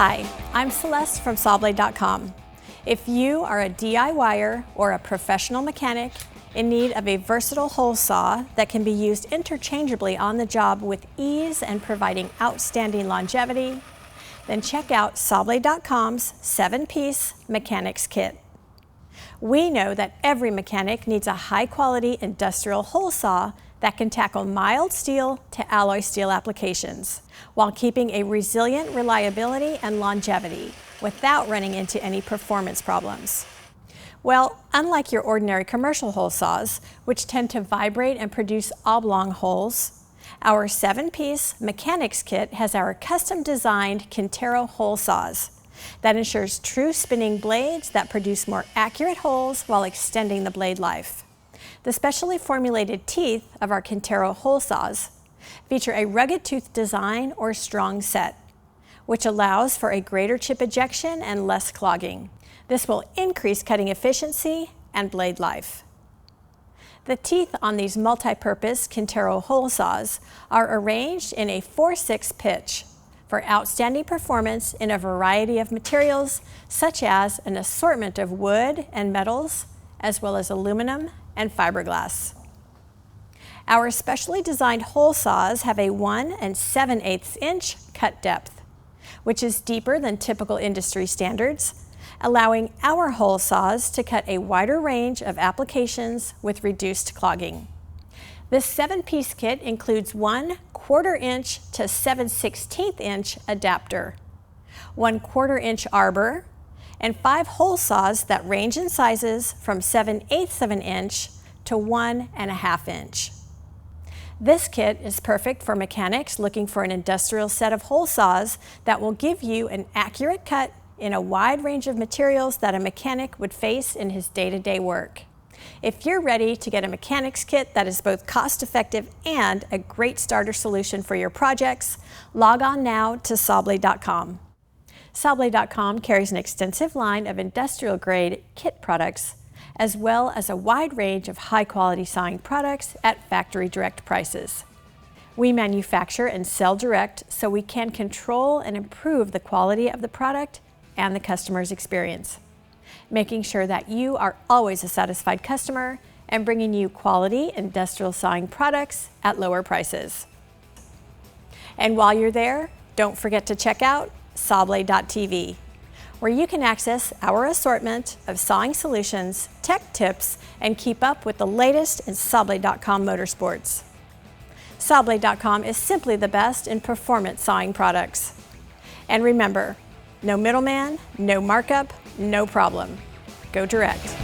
Hi, I'm Celeste from Sawblade.com. If you are a DIYer or a professional mechanic in need of a versatile hole saw that can be used interchangeably on the job with ease and providing outstanding longevity, then check out Sawblade.com's 7-piece mechanics kit. We know that every mechanic needs a high-quality industrial hole saw that can tackle mild steel to alloy steel applications while keeping a resilient reliability and longevity without running into any performance problems. Well, unlike your ordinary commercial hole saws, which tend to vibrate and produce oblong holes, our 7-piece mechanics kit has our custom-designed Quintero Hole Saws that ensures true spinning blades that produce more accurate holes while extending the blade life. The specially formulated teeth of our Quintero Hole Saws feature a rugged tooth design or strong set, which allows for a greater chip ejection and less clogging. This will increase cutting efficiency and blade life. The teeth on these multi-purpose Quintero Hole Saws are arranged in a 4/6 pitch for outstanding performance in a variety of materials, such as an assortment of wood and metals, as well as aluminum and fiberglass. Our specially designed hole saws have a 1 7/8 inch cut depth, which is deeper than typical industry standards, allowing our hole saws to cut a wider range of applications with reduced clogging. This 7-piece kit includes 1/4 inch to 7/16 inch adapter, 1/4 inch arbor, and 5 hole saws that range in sizes from 7/8 of an inch to 1.5 inch. This kit is perfect for mechanics looking for an industrial set of hole saws that will give you an accurate cut in a wide range of materials that a mechanic would face in his day-to-day work. If you're ready to get a mechanics kit that is both cost-effective and a great starter solution for your projects, log on now to Sawblade.com. Sawblade.com carries an extensive line of industrial-grade kit products, as well as a wide range of high-quality sawing products at factory direct prices. We manufacture and sell direct so we can control and improve the quality of the product and the customer's experience, making sure that you are always a satisfied customer and bringing you quality industrial sawing products at lower prices. And while you're there, don't forget to check out Sawblade.tv, where you can access our assortment of sawing solutions, tech tips, and keep up with the latest in Sawblade.com motorsports. Sawblade.com is simply the best in performance sawing products. And remember, no middleman, no markup, no problem. Go direct.